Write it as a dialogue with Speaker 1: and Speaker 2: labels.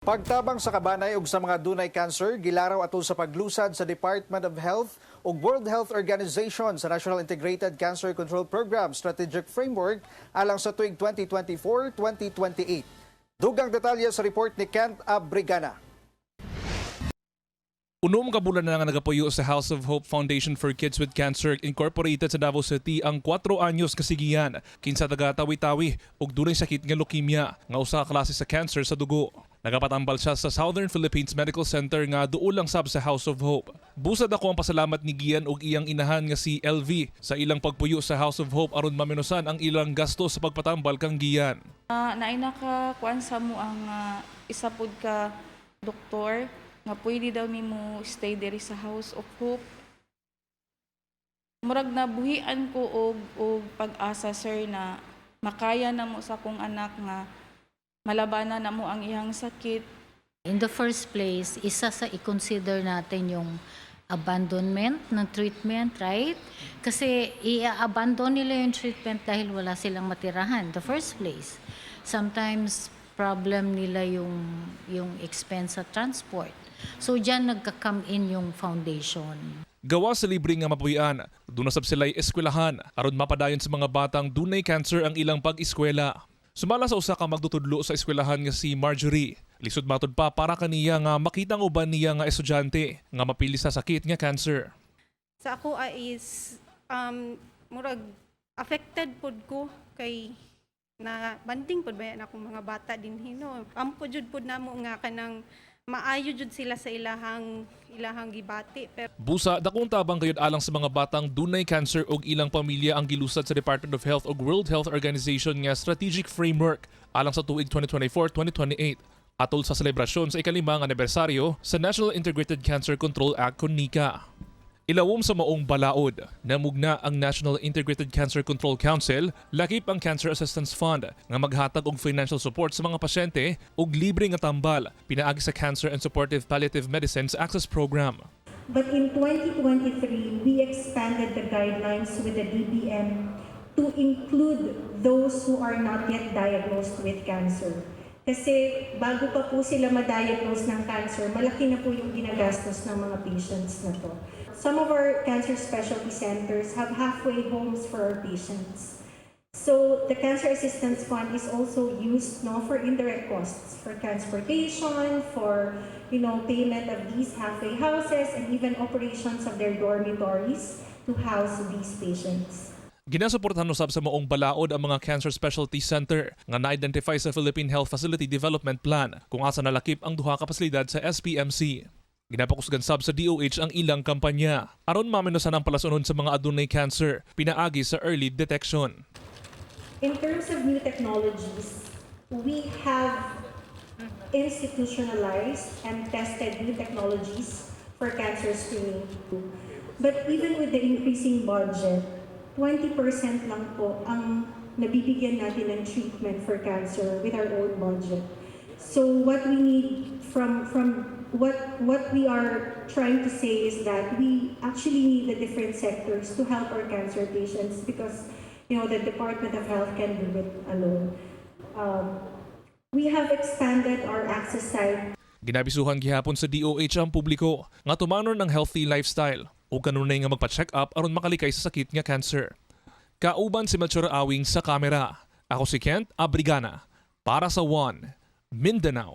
Speaker 1: Pagtabang sa kabanay ug sa mga dunay cancer, gilaraw atol sa paglusad sa Department of Health ug World Health Organization sa National Integrated Cancer Control Program Strategic Framework alang sa tuig 2024-2028. Dugang detalye sa report ni Kent Abrigana.
Speaker 2: Unom ka bulan na nga nagapuyo sa House of Hope Foundation for Kids with Cancer Incorporated sa Davao City ang 4 anyos kasigihan kinsa taga tawi-tawi ug dunay sakit nga leukemia nga usa ka klase sa cancer sa dugo. Nagapatambal siya sa Southern Philippines Medical Center nga duol lang sab sa House of Hope. Busad ako ang pasalamat ni Gian ug iyang inahan nga si LV sa ilang pagpuyo sa House of Hope aron maminusan ang ilang gasto sa pagpatambal kang Gian.
Speaker 3: Naay nakakuan sa mo ang isa pud ka doktor nga pwede daw nimo stay diri sa House of Hope. Murag nabuhian ko og pag-asa sir na makaya na mo sa kong anak nga malabanan na mo ang iyang sakit.
Speaker 4: In the first place, isa sa i-consider natin yung abandonment ng treatment, right? Kasi i-abandon nila yung treatment dahil wala silang matirahan. The first place. Sometimes problem nila yung expense sa transport. So diyan nagka-come in yung foundation.
Speaker 2: Gawa sa libre nga mapuyan, dunasab sila'y eskwelahan aron mapadayon sa mga batang dunay cancer ang ilang pag-eskwela. Sumala sa usa ka magtutudlo sa eskwelahan nga si Marjorie. Lisod matod pa para kaniya nga makitang uban niya nga estudyante nga mapili sa sakit nga cancer.
Speaker 5: Sa ako is murag affected pod ko kay na banding pod bayan akong mga bata din hino. Ampo jud pod namo nga kanang maayo jud sila sa ilahang gibati. Pero
Speaker 2: Busa dakong tabang kayod alang sa mga batang dunay cancer ug ilang pamilya ang gilusad sa Department of Health ug World Health Organization nga strategic framework alang sa tuig 2024-2028 atol sa selebrasyon sa ikalimang anibersaryo sa National Integrated Cancer Control Act kun NICA. Ilawom sa maong balaod, namugna ang National Integrated Cancer Control Council, lakip ang Cancer Assistance Fund nga maghatag og financial support sa mga pasyente ug libre nga tambal pinaagi sa Cancer and Supportive Palliative Medicines Access Program.
Speaker 6: But in 2023, we expanded the guidelines with the DBM to include those who are not yet diagnosed with cancer. Kasi bago pa po sila ma-diagnose ng cancer, malaki na po yung ginagastos ng mga patients na to. Some of our cancer specialty centers have halfway homes for our patients. So the Cancer Assistance Fund is also used for indirect costs, for transportation, for payment of these halfway houses, and even operations of their dormitories to house these patients.
Speaker 2: Ginasuportahan usab sa maong balaod ang mga Cancer Specialty Center nga na-identify sa Philippine Health Facility Development Plan kung asa nalakip ang duha ka pasilidad sa SPMC. Ginapakusgan sab sa DOH ang ilang kampanya aron maminusan ang palasunon sa mga adunay cancer pinaagi sa early detection.
Speaker 6: In terms of new technologies, we have institutionalized and tested new technologies for cancer screening. But even with the increasing budget, 20% lang po ang nabibigyan natin ng treatment for cancer with our own budget. So what we need what we are trying to say is that we actually need the different sectors to help our cancer patients because the Department of Health can do it alone. We have expanded our access site.
Speaker 2: Ginabisuhan gihapon sa DOH ang publiko nga tumanon ng healthy lifestyle o kanunay nga magpa-check up aron makalikay sa sakit nga cancer. Kauban si Mature Awing sa kamera. Ako si Kent Abrigana para sa One Mindanao.